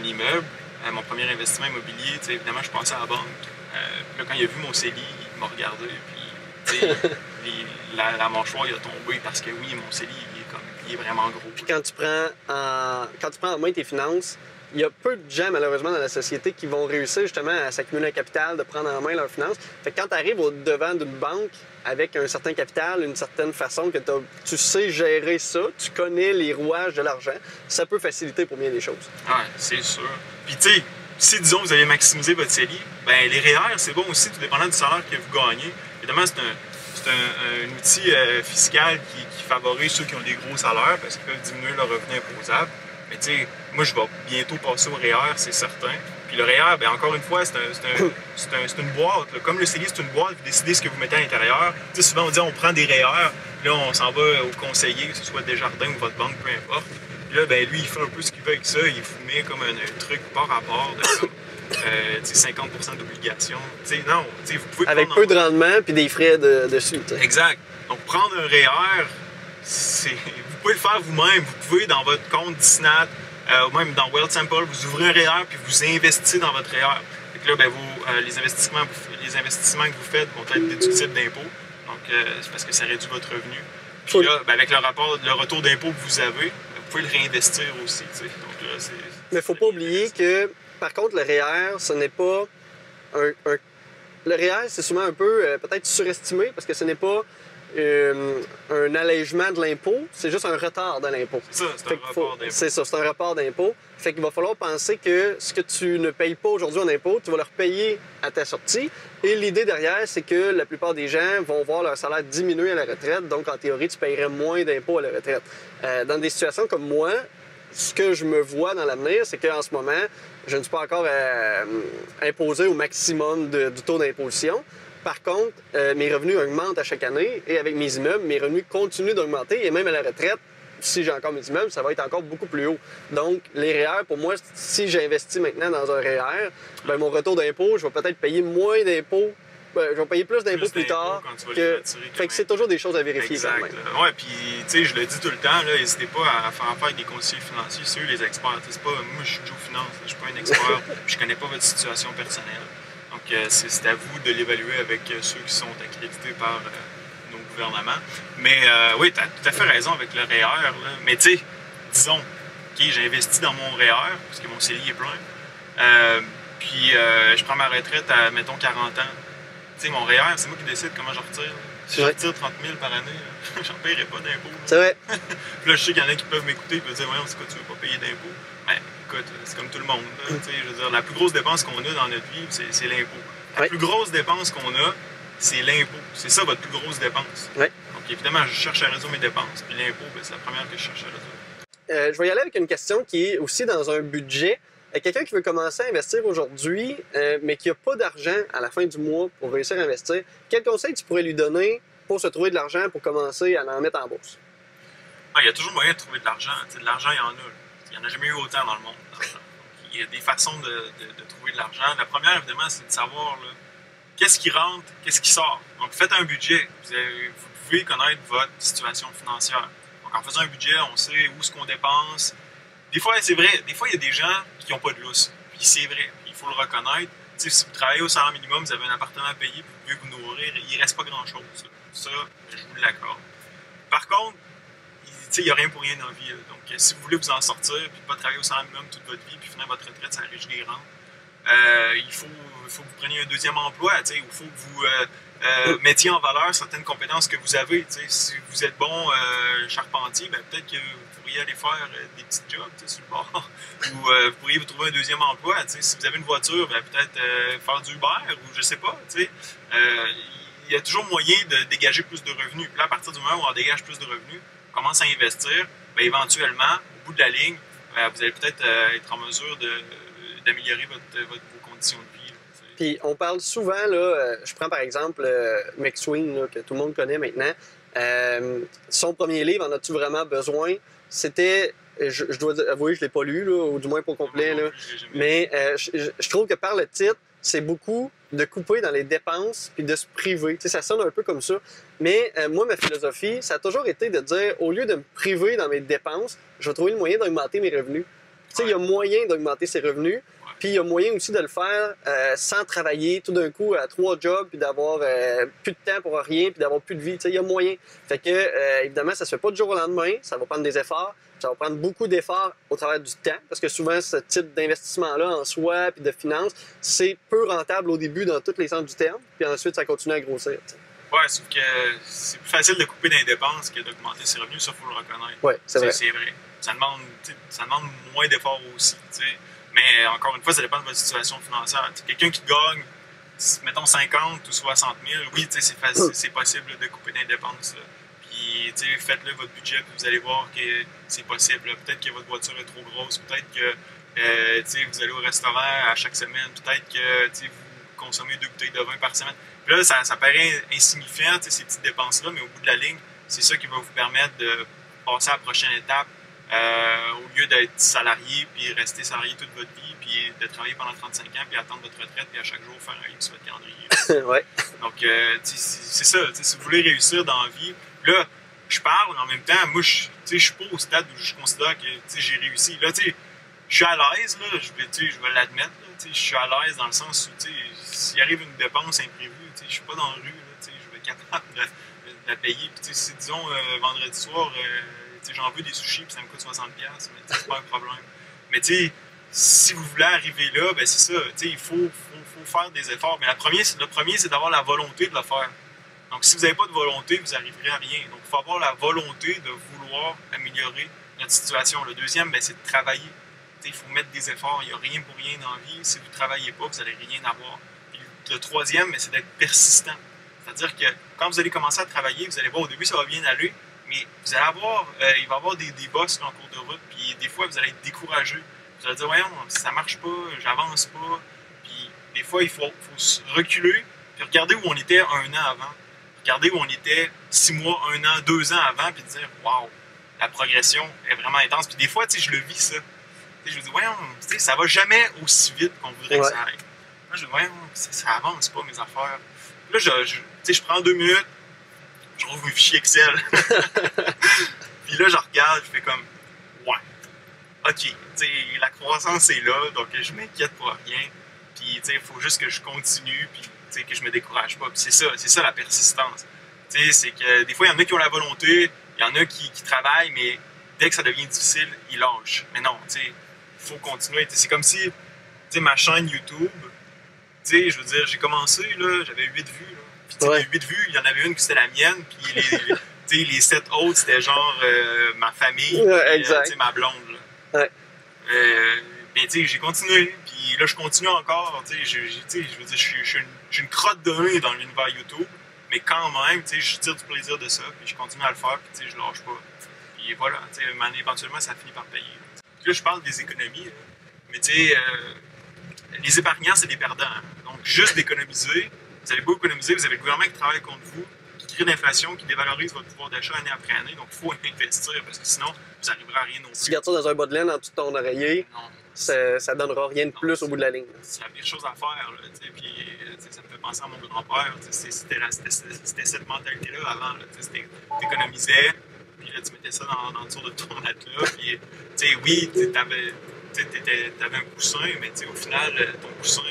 immeuble, mon premier investissement immobilier, évidemment, je passais à la banque. Puis là, quand il a vu mon CELI, il m'a regardé, puis la mâchoire il a tombé parce que oui, mon CELI, il est vraiment gros. Puis quand tu prends en main tes finances, il y a peu de gens, malheureusement, dans la société qui vont réussir justement à s'accumuler un capital, de prendre en main leurs finances. Fait que quand tu arrives au devant d'une banque avec un certain capital, une certaine façon que tu sais gérer ça, tu connais les rouages de l'argent, ça peut faciliter pour bien des choses. Oui, c'est sûr. Puis tu sais, si disons vous allez maximiser votre CELI, ben les REER, c'est bon aussi, tout dépendant du salaire que vous gagnez. Évidemment, c'est un outil fiscal qui favorise ceux qui ont des gros salaires parce qu'ils peuvent diminuer leur revenu imposable. Mais tu sais, moi, je vais bientôt passer au REER, c'est certain. Puis le REER, bien, encore une fois, c'est une boîte. Là. Comme le CELI, c'est une boîte, vous décidez ce que vous mettez à l'intérieur. Tu sais, souvent, on dit on prend des REER, là, on s'en va au conseiller, que ce soit Desjardins ou votre banque, peu importe. Puis là, ben, lui, il fait un peu ce qu'il veut avec ça. Il vous met comme un truc par rapport de 50 % d'obligations. Non, vous pouvez prendre... Avec peu de rendement puis des frais dessus. T'sais. Exact. Donc, prendre un REER, vous pouvez le faire vous-même. Vous pouvez, dans votre compte Disnat, ou même dans Wealthsimple, vous ouvrez un REER puis vous investissez dans votre REER. Et puis là, ben, les investissements que vous faites vont être déductibles d'impôt. Donc, c'est parce que ça réduit votre revenu. Puis là, ben, avec le retour d'impôt que vous avez, vous pouvez le réinvestir aussi. Donc, là, mais il ne faut pas oublier que, par contre, le REER, ce n'est pas le REER, c'est souvent un peu peut-être surestimé parce que ce n'est pas un allègement de l'impôt, c'est juste un retard de l'impôt. C'est ça, c'est un report d'impôt. C'est ça, c'est un report d'impôt. Fait qu'il va falloir penser que ce que tu ne payes pas aujourd'hui en impôt, tu vas le repayer à ta sortie. Et l'idée derrière, c'est que la plupart des gens vont voir leur salaire diminuer à la retraite. Donc, en théorie, tu paierais moins d'impôts à la retraite. Dans des situations comme moi, ce que je me vois dans l'avenir, c'est qu'en ce moment, je ne suis pas encore imposé au maximum du taux d'imposition. Par contre, mes revenus augmentent à chaque année et avec mes immeubles, mes revenus continuent d'augmenter et même à la retraite, si j'ai encore mes immeubles, ça va être encore beaucoup plus haut. Donc, les REER, pour moi, si j'investis maintenant dans un REER, ben, mon retour d'impôt, je vais peut-être payer moins d'impôts. Je vais payer plus d'impôts plus tard. Fait que c'est toujours des choses à vérifier. Exact. Quand même. Ouais, puis tu sais, je le dis tout le temps, n'hésitez pas à faire affaire avec des conseillers financiers, c'est eux les experts. C'est pas, moi, je suis Joe Finance, je suis pas un expert, je connais pas votre situation personnelle. Donc, c'est à vous de l'évaluer avec ceux qui sont accrédités par nos gouvernements. Mais oui, tu as tout à fait raison avec le REER. Là. Mais tu sais, disons, OK, j'ai investi dans mon REER parce que mon CELI est plein. Puis je prends ma retraite à, mettons, 40 ans. Tu sais, mon REER, c'est moi qui décide comment je retire. Si je retire 30 000 par année, j'en paierai pas d'impôts. C'est vrai. Puis là, je sais qu'il y en a qui peuvent m'écouter et peuvent dire, voyons, c'est quoi, tu veux pas payer d'impôts? Ben, écoute, c'est comme tout le monde. Là, je veux dire, la plus grosse dépense qu'on a dans notre vie, c'est l'impôt. La plus grosse dépense qu'on a, c'est l'impôt. C'est ça votre plus grosse dépense. Ouais. Donc, évidemment, je cherche à réduire mes dépenses. Puis l'impôt, ben, c'est la première que je cherche à réduire. Je vais y aller avec une question qui est aussi dans un budget. Quelqu'un qui veut commencer à investir aujourd'hui, mais qui n'a pas d'argent à la fin du mois pour réussir à investir, quel conseil tu pourrais lui donner pour se trouver de l'argent pour commencer à en mettre en bourse? Il y a toujours moyen de trouver de l'argent. De l'argent, il y en a. Il n'y en a jamais eu autant dans le monde. Il y a des façons de trouver de l'argent. La première, évidemment, c'est de savoir là, qu'est-ce qui rentre, qu'est-ce qui sort. Donc, faites un budget. Vous pouvez connaître votre situation financière. Donc, en faisant un budget, on sait où est-ce qu'on dépense. Des fois, c'est vrai, des fois, il y a des gens qui n'ont pas de lousse. Puis c'est vrai, il faut le reconnaître. T'sais, si vous travaillez au salaire minimum, vous avez un appartement à payer, puis vous pouvez vous nourrir, il ne reste pas grand-chose. Ça, je vous l'accorde. Par contre, il n'y a rien pour rien dans la vie. Là. Donc, si vous voulez vous en sortir, puis pas travailler au salaire minimum toute votre vie, puis finir votre retraite, ça riche des rentes, il faut que vous preniez un deuxième emploi, ou il faut que vous mettiez en valeur certaines compétences que vous avez. Si vous êtes bon charpentier, ben, peut-être que vous pourriez aller faire des petits jobs sur le bord. Ou vous pourriez vous trouver un deuxième emploi. Si vous avez une voiture, ben, peut-être faire du Uber ou je sais pas. Il y a toujours moyen de dégager plus de revenus. Puis là, à partir du moment où on dégage plus de revenus, on commence à investir, ben, éventuellement, au bout de la ligne, ben, vous allez peut-être être en mesure d'améliorer vos conditions de vie. Puis on parle souvent, là, je prends par exemple McSween, là, que tout le monde connaît maintenant. Son premier livre, En as-tu vraiment besoin? C'était, je dois avouer, je ne l'ai pas lu, là, ou du moins pas complet. Là. Mais je trouve que par le titre, c'est beaucoup de couper dans les dépenses puis de se priver. Tu sais, ça sonne un peu comme ça. Mais moi, ma philosophie, ça a toujours été de dire, au lieu de me priver dans mes dépenses, je vais trouver le moyen d'augmenter mes revenus. Tu sais, il y a moyen d'augmenter ses revenus. Puis il y a moyen aussi de le faire sans travailler tout d'un coup à 3 jobs, puis d'avoir plus de temps pour rien, puis d'avoir plus de vie. Tu sais, il y a moyen. Fait que, évidemment, ça se fait pas du jour au lendemain. Ça va prendre des efforts. Ça va prendre beaucoup d'efforts au travers du temps, parce que souvent, ce type d'investissement-là en soi puis de finances, c'est peu rentable au début dans tous les sens du terme, puis ensuite, ça continue à grossir. T'sais. Oui, sauf que c'est plus facile de couper dans les dépenses que d'augmenter ses revenus, ça, il faut le reconnaître. Oui, c'est vrai. C'est vrai. Ça demande moins d'efforts aussi. T'sais. Mais encore une fois, ça dépend de votre situation financière. Quelqu'un qui gagne, mettons, 50 ou 60 000, oui, c'est possible de couper dans les dépenses. Là. Puis, faites-le votre budget, puis vous allez voir que c'est possible. Peut-être que votre voiture est trop grosse, peut-être que vous allez au restaurant à chaque semaine, peut-être que vous consommez 2 bouteilles de vin par semaine. Puis là, ça paraît insignifiant, ces petites dépenses-là, mais au bout de la ligne, c'est ça qui va vous permettre de passer à la prochaine étape au lieu d'être salarié, puis rester salarié toute votre vie, puis de travailler pendant 35 ans, puis attendre votre retraite, puis à chaque jour faire un X sur votre calendrier. Ouais. Donc, c'est ça. Si vous voulez réussir dans la vie, là, je parle, mais en même temps, moi, je suis pas au stade où je considère que j'ai réussi. Là, je suis à l'aise, là, je vais l'admettre. Je suis à l'aise dans le sens où, s'il arrive une dépense imprévue, je suis pas dans la rue, là, je vais être capable de la payer. Puis, si, disons, vendredi soir, j'en veux des sushis, puis ça me coûte 60$, mais c'est pas un problème. Mais, si vous voulez arriver là, ben c'est ça, il faut faire des efforts. Mais le premier, c'est d'avoir la volonté de le faire. Donc, si vous n'avez pas de volonté, vous n'arriverez à rien. Donc, il faut avoir la volonté de vouloir améliorer notre situation. Le deuxième, ben, c'est de travailler. Il faut mettre des efforts. Il n'y a rien pour rien dans la vie. Si vous ne travaillez pas, vous n'allez rien avoir. Puis, le troisième, ben, c'est d'être persistant. C'est-à-dire que quand vous allez commencer à travailler, vous allez voir, au début, ça va bien aller, mais vous allez avoir, il va y avoir des bosses en cours de route, puis des fois, vous allez être découragé. Vous allez dire, voyons, ça ne marche pas, j'avance pas. Puis, des fois, il faut reculer, puis regarder où on était 1 an avant. Regarder où on était 6 mois, 1 an, 2 ans avant, puis dire, waouh, la progression est vraiment intense. Puis des fois, je le vis ça. Je me dis, voyons, ça va jamais aussi vite qu'on voudrait que ça aille. Moi, je dis, voyons, ça avance pas mes affaires. Là, je prends 2 minutes, je rouvre mes fichiers Excel. Puis là, je regarde, je fais comme, ouais, ok, la croissance est là, donc je m'inquiète pour rien. Puis, il faut juste que je continue, puis que je me décourage pas. Puis c'est ça la persistance. C'est que des fois, il y en a qui ont la volonté, il y en a qui travaillent, mais dès que ça devient difficile, ils lâchent. Mais non, il faut continuer. C'est comme si ma chaîne YouTube, je veux dire, j'ai commencé, j'avais 8 vues. Là. Puis, les 8 vues, il y en avait une qui c'était la mienne, puis les 7 autres, c'était genre ma famille, puis, ma blonde. Là. Ouais. Ben, j'ai continué, puis là, je continue encore. Je veux dire, je suis une crotte de nez dans l'univers YouTube, mais quand même, je tire du plaisir de ça, puis je continue à le faire, puis je lâche pas. Puis voilà, éventuellement, ça finit par payer. Puis là, je parle des économies, là. Mais les épargnants, c'est des perdants. Hein. Donc, juste d'économiser, vous avez beau économiser, vous avez le gouvernement qui travaille contre vous, qui crée l'inflation, qui dévalorise votre pouvoir d'achat année après année. Donc, il faut investir, parce que sinon, vous n'arriverez à rien non plus. Si tu gardes ça dans un bas de laine en dessous de ton oreiller, ça ne donnera rien de plus au bout de la ligne. C'est la pire chose à faire. Là, puis, ça me fait penser à mon grand-père. C'était cette mentalité-là avant. Tu économisais, puis là, tu mettais ça dans le dessous de ton matelas. Puis, oui, t'avais un coussin, mais au final, ton coussin,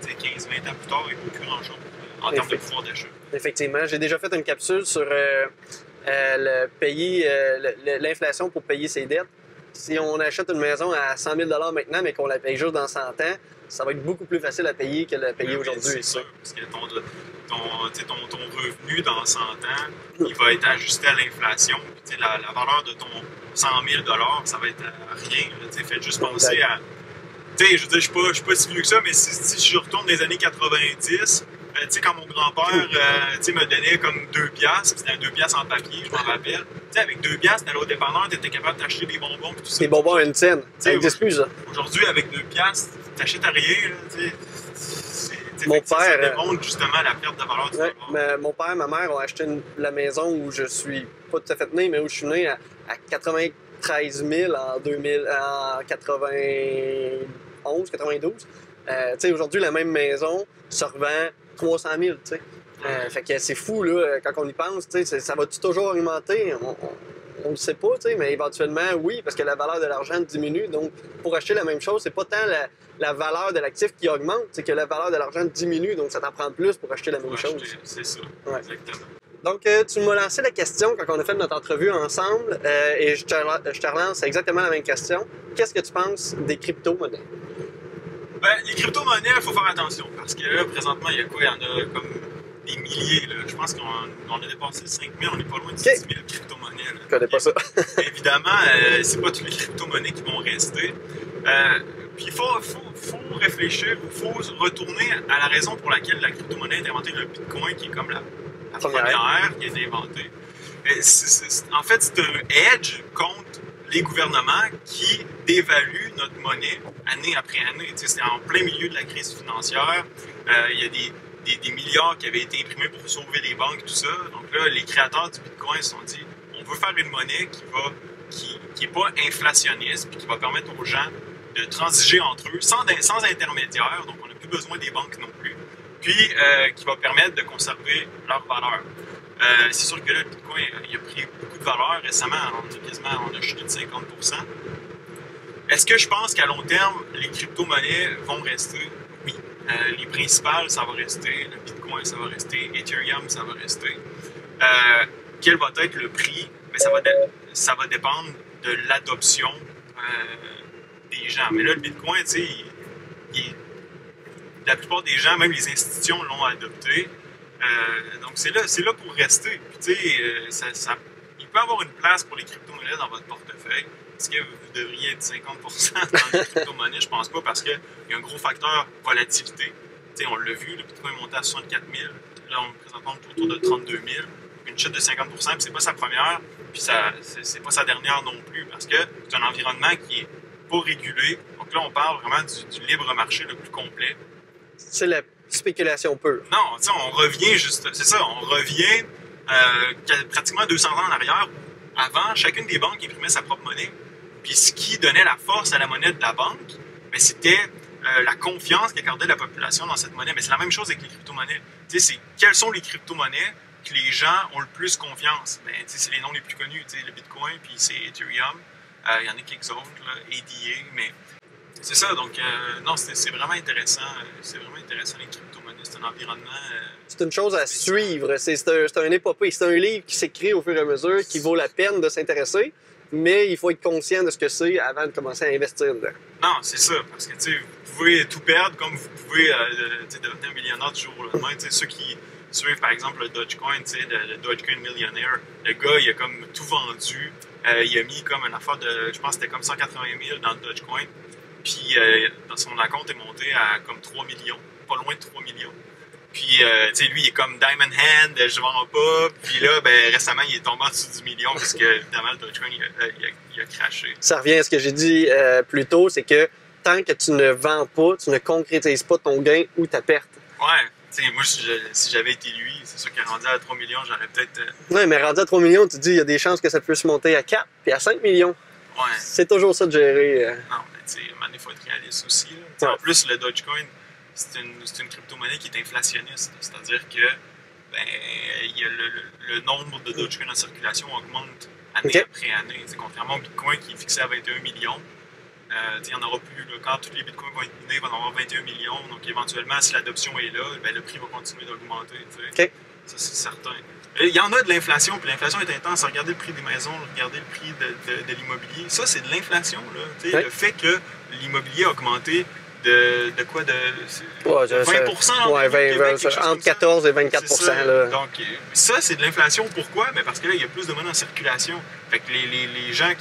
15-20 ans plus tard, il ne vaut plus grand-chose en termes de pouvoir d'achat. Effectivement. J'ai déjà fait une capsule sur l'inflation pour payer ses dettes. Si on achète une maison à 100 000 maintenant, mais qu'on la paye juste dans 100 ans, ça va être beaucoup plus facile à payer que la payer aujourd'hui. C'est sûr, parce que ton revenu dans 100 ans, il va être ajusté à l'inflation. La valeur de ton 100 000 ça va être à rien. Faites juste penser à... je veux dire, je suis pas si vieux que ça, mais si je retourne des années 90, quand mon grand-père me donnait comme 2 piastres, c'était 2 piastres en papier, je m'en rappelle. Avec 2 piastres, t'allais au dépanneur, t'étais capable d'acheter des bonbons et tout ça. Des bonbons à une scène, ça n'existe plus, ça. Aujourd'hui, avec 2 piastres, t'achètes à rien, mon père, ça démontre justement la perte de valeur du bonbon. Mon père et ma mère ont acheté la maison où je suis pas tout à fait né, mais où je suis né à 93 000 en 91, 92. Aujourd'hui, la même maison se revend 300 000, tu sais. Fait que c'est fou, là, quand on y pense, ça va-tu toujours augmenter? On ne sait pas, mais éventuellement, oui, parce que la valeur de l'argent diminue. Donc, pour acheter la même chose, c'est pas tant la valeur de l'actif qui augmente, c'est que la valeur de l'argent diminue, donc ça t'en prend plus pour acheter la même chose. C'est ça, exactement. Donc, tu m'as lancé la question quand on a fait notre entrevue ensemble, et je te relance exactement la même question. Qu'est-ce que tu penses des crypto-monnaies? Ben, les crypto-monnaies, il faut faire attention, parce que là, présentement, il y a quoi? Il y en a comme des milliers. Là. Je pense qu'on a dépassé 5 000, on n'est pas loin de 6 000 crypto-monnaies. Là. Je connais pas ça. Évidemment, c'est pas toutes les crypto-monnaies qui vont rester. Puis il faut réfléchir, il faut retourner à la raison pour laquelle la crypto-monnaie est inventée, le Bitcoin, qui est comme la première qui a été inventée. En fait, c'est un hedge contre les gouvernements qui dévaluent notre monnaie année après année. C'était en plein milieu de la crise financière. Il y a des milliards qui avaient été imprimés pour sauver les banques et tout ça. Donc là, les créateurs du Bitcoin se sont dit, on veut faire une monnaie qui est pas inflationniste puis qui va permettre aux gens de transiger entre eux sans intermédiaire. Donc, on n'a plus besoin des banques non plus. Puis, qui va permettre de conserver leur valeur. C'est sûr que là, le Bitcoin, il a pris beaucoup de valeur récemment. On a chuté de 50%. Est-ce que je pense qu'à long terme, les crypto-monnaies vont rester? Oui. Les principales, ça va rester. Le Bitcoin, ça va rester. Ethereum, ça va rester. Quel va être le prix? Bien, ça va dépendre de l'adoption des gens. Mais là, le Bitcoin, tu sais, la plupart des gens, même les institutions, l'ont adopté. Donc, c'est là pour rester. Puis, tu sais, il peut y avoir une place pour les crypto-monnaies dans votre portefeuille. Est-ce que vous devriez être 50% dans les crypto-monnaies? Je pense pas, parce qu'il y a un gros facteur volatilité. Tu sais, on l'a vu, le Bitcoin est monté à 64 000. Là, on présentement autour de 32 000. Une chute de 50%, puis c'est pas sa première, puis c'est pas sa dernière non plus, parce que c'est un environnement qui est pas régulé. Donc là, on parle vraiment du libre marché le plus complet. C'est la spéculation pure. Non, tu sais, on revient on revient pratiquement 200 ans en arrière. Avant, chacune des banques imprimait sa propre monnaie. Puis ce qui donnait la force à la monnaie de la banque, bien, c'était la confiance qu'accordait la population dans cette monnaie. Mais c'est la même chose avec les crypto-monnaies. Tu sais, quelles sont les crypto-monnaies que les gens ont le plus confiance? Ben, c'est les noms les plus connus, le Bitcoin, puis c'est Ethereum. Il y en a quelques autres, là, ADA, mais C'est ça, donc non, c'est vraiment intéressant. C'est vraiment intéressant les crypto-monnaies. C'est un environnement. C'est une chose à suivre. C'est un épopée. C'est un livre qui s'écrit au fur et à mesure, qui vaut la peine de s'intéresser, mais il faut être conscient de ce que c'est avant de commencer à investir dedans. Non, c'est ça, parce que vous pouvez tout perdre comme vous pouvez devenir millionnaire du jour au lendemain. Ceux qui suivent par exemple le Dogecoin, le Dogecoin Millionaire, le gars il a comme tout vendu. Il a mis comme une affaire de, je pense que c'était comme 180 000 dans le Dogecoin. Puis son compte est monté à comme 3 millions, pas loin de 3 millions. Puis, lui, il est comme Diamond Hand, je vends pas. Puis là, récemment, il est tombé en dessous du million parce que, évidemment, le Dogecoin, il a craché. Ça revient à ce que j'ai dit plus tôt, c'est que tant que tu ne vends pas, tu ne concrétises pas ton gain ou ta perte. Ouais. Moi, si j'avais été lui, c'est sûr qu'il rendu à 3 millions, j'aurais peut-être... Ouais, mais rendu à 3 millions, tu te dis, il y a des chances que ça puisse monter à 4 puis à 5 millions. Ouais. C'est toujours ça de gérer. Non, mais tu sais, il faut être réaliste aussi. Ouais. En plus, le Dogecoin, c'est une crypto-monnaie qui est inflationniste. C'est-à-dire que il y a le nombre de Dogecoin en circulation augmente année après année. Contrairement au Bitcoin qui est fixé à 21 millions, il n'y en aura plus. Là. Quand tous les Bitcoins vont être minés, il va y en avoir 21 millions. Donc éventuellement, si l'adoption est là, le prix va continuer d'augmenter. Ça, c'est certain. Il y en a de l'inflation, puis l'inflation est intense. Regardez le prix des maisons, regardez le prix de l'immobilier. Ça, c'est de l'inflation. Le fait que l'immobilier a augmenté de quoi? De 20%? Entre 14 et 24%. Là. Donc, ça, c'est de l'inflation. Pourquoi? Parce que là, il y a plus de monnaie en circulation. Fait que les gens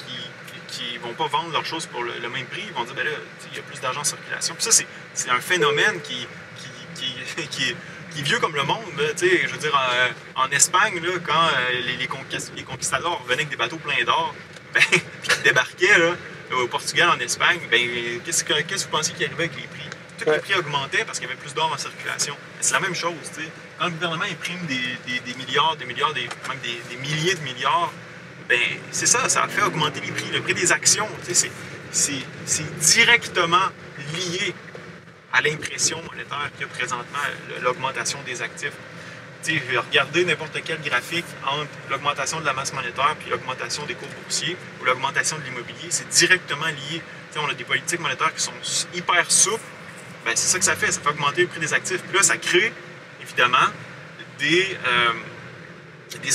qui vont pas vendre leurs choses pour le même prix, ils vont dire, là, il y a plus d'argent en circulation. Puis ça, c'est un phénomène qui est vieux comme le monde. Là, je veux dire, en Espagne, là, quand les conquistadors venaient avec des bateaux pleins d'or, puis ils débarquaient là, au Portugal, en Espagne, qu'est-ce que vous pensez qui arrivait avec les prix? Tous les prix augmentaient parce qu'il y avait plus d'or en circulation. C'est la même chose. Quand le gouvernement imprime des milliards, même des milliers de milliards, c'est ça fait augmenter les prix. Le prix des actions, c'est directement lié à l'impression monétaire qu'il y a présentement, l'augmentation des actifs. Regardez n'importe quel graphique entre l'augmentation de la masse monétaire puis l'augmentation des cours boursiers ou l'augmentation de l'immobilier, c'est directement lié. On a des politiques monétaires qui sont hyper souples. C'est ça que ça fait augmenter le prix des actifs. Puis là, ça crée, évidemment, des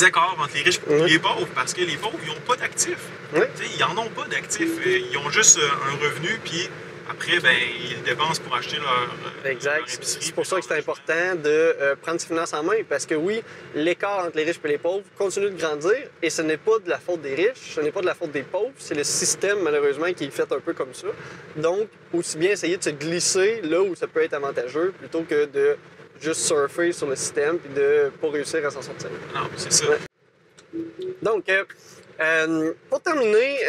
écarts entre les riches et les pauvres, parce que les pauvres, ils n'ont pas d'actifs. Ils n'en ont pas d'actifs. Ils ont juste un revenu, puis après, ils dépensent pour acheter leur épicerie. C'est pour ça que c'est important de prendre ses finances en main, parce que oui, l'écart entre les riches et les pauvres continue de grandir, et ce n'est pas de la faute des riches, ce n'est pas de la faute des pauvres, c'est le système, malheureusement, qui est fait un peu comme ça. Donc, aussi bien essayer de se glisser là où ça peut être avantageux, plutôt que de juste surfer sur le système et de ne pas réussir à s'en sortir. Non, c'est ça. Donc, pour terminer,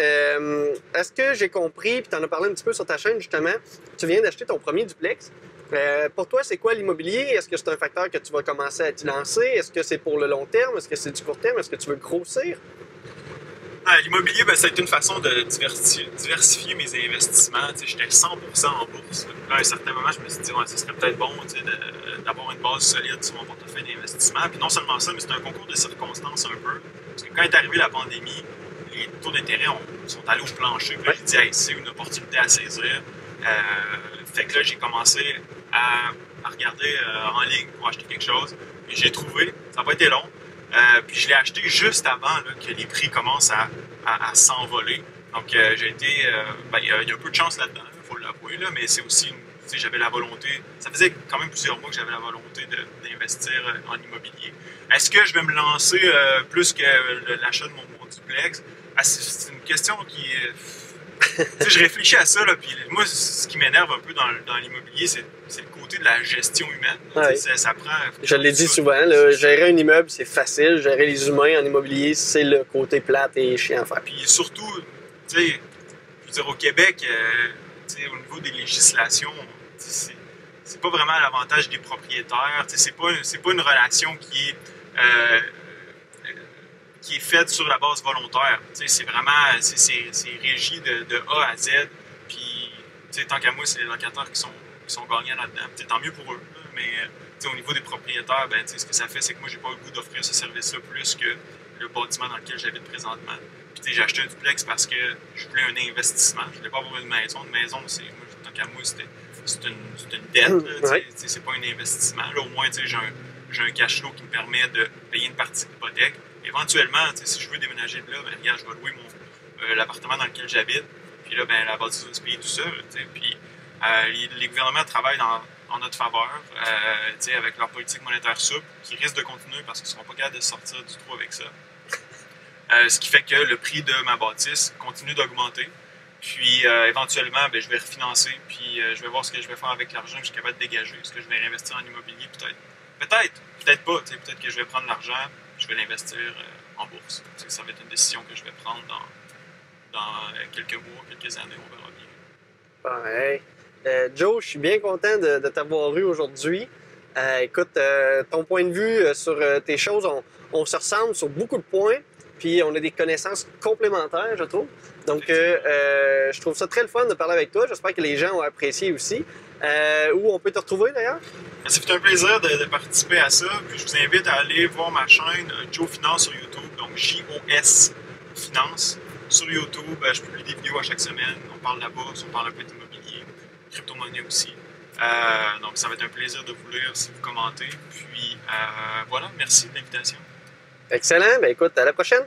est-ce que j'ai compris, puis tu en as parlé un petit peu sur ta chaîne justement, tu viens d'acheter ton premier duplex. Pour toi, c'est quoi l'immobilier? Est-ce que c'est un facteur que tu vas commencer à t'y lancer? Est-ce que c'est pour le long terme? Est-ce que c'est du court terme? Est-ce que tu veux grossir? L'immobilier, ça a été une façon de diversifier mes investissements. J'étais 100% en bourse. Là, à un certain moment, je me suis dit, ce serait peut-être bon d'avoir une base solide sur mon portefeuille d'investissement. Puis non seulement ça, mais c'est un concours de circonstances un peu. Parce que quand est arrivée la pandémie, les taux d'intérêt sont allés au plancher. Puis là, j'ai dit, c'est une opportunité à saisir. Fait que là, j'ai commencé à regarder en ligne pour acheter quelque chose. Et j'ai trouvé, ça n'a pas été long. Puis je l'ai acheté juste avant là, que les prix commencent à s'envoler. Donc j'ai été... il y a un peu de chance là-dedans, il faut l'avouer, mais c'est aussi... J'avais la volonté... Ça faisait quand même plusieurs mois que j'avais la volonté d'investir en immobilier. Est-ce que je vais me lancer plus que l'achat de mon duplex? C'est une question qui... je réfléchis à ça, là, puis moi, ce qui m'énerve un peu dans l'immobilier, c'est le côté de la gestion humaine. Ça prend... Je l'ai dit souvent, là, gérer un immeuble, c'est facile. Gérer les humains en immobilier, c'est le côté plate et chiant à faire. Puis surtout, je veux dire, au Québec, au niveau des législations, c'est pas vraiment à l'avantage des propriétaires. C'est pas une relation qui est faite sur la base volontaire. C'est vraiment c'est régi de A à Z. Puis, tant qu'à moi, c'est les locataires qui sont gagnants là-dedans. Tant mieux pour eux. Mais au niveau des propriétaires, ce que ça fait, c'est que moi, j'ai pas le goût d'offrir ce service-là plus que le bâtiment dans lequel j'habite présentement. Puis j'ai acheté un duplex parce que je voulais un investissement. Je voulais pas avoir une maison. Une maison, tant qu'à moi, c'est une dette. C'est pas un investissement. Là, au moins, j'ai un cash flow qui me permet de payer une partie de l'hypothèque. Éventuellement, si je veux déménager de là, ben, regarde, je vais louer l'appartement dans lequel j'habite. Puis là, ben, la bâtisse va se payer tout seul. Puis les gouvernements travaillent en notre faveur avec leur politique monétaire souple qui risque de continuer parce qu'ils ne seront pas capables de sortir du trou avec ça. Ce qui fait que le prix de ma bâtisse continue d'augmenter. Puis éventuellement, ben, je vais refinancer, puis je vais voir ce que je vais faire avec l'argent que je suis capable de dégager. Est-ce que je vais réinvestir en immobilier? Peut-être pas. Peut-être que je vais prendre l'argent, je vais l'investir en bourse. Ça va être une décision que je vais prendre dans quelques mois, quelques années, on verra bien. Pareil. Joe, je suis bien content de t'avoir eu aujourd'hui. Écoute, ton point de vue sur tes choses, on se ressemble sur beaucoup de points, puis on a des connaissances complémentaires, je trouve. Donc, je trouve ça très le fun de parler avec toi. J'espère que les gens ont apprécié aussi. Où on peut te retrouver d'ailleurs? Ça fait un plaisir de participer à ça. Puis je vous invite à aller voir ma chaîne Joe Finance sur YouTube, donc JOS Finance. Sur YouTube, je publie des vidéos à chaque semaine. On parle de la bourse, on parle un peu d'immobilier, crypto-monnaie aussi. Donc ça va être un plaisir de vous lire si vous commentez. Puis voilà, merci de l'invitation. Excellent. Ben écoute, à la prochaine.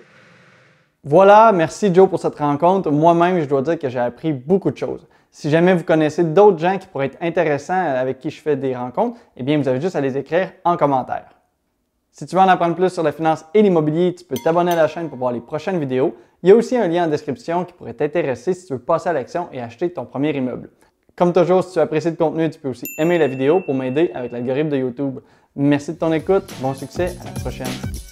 Voilà, merci Joe pour cette rencontre. Moi-même, je dois dire que j'ai appris beaucoup de choses. Si jamais vous connaissez d'autres gens qui pourraient être intéressants avec qui je fais des rencontres, eh bien, vous avez juste à les écrire en commentaire. Si tu veux en apprendre plus sur la finance et l'immobilier, tu peux t'abonner à la chaîne pour voir les prochaines vidéos. Il y a aussi un lien en description qui pourrait t'intéresser si tu veux passer à l'action et acheter ton premier immeuble. Comme toujours, si tu apprécies le contenu, tu peux aussi aimer la vidéo pour m'aider avec l'algorithme de YouTube. Merci de ton écoute, bon succès, à la prochaine.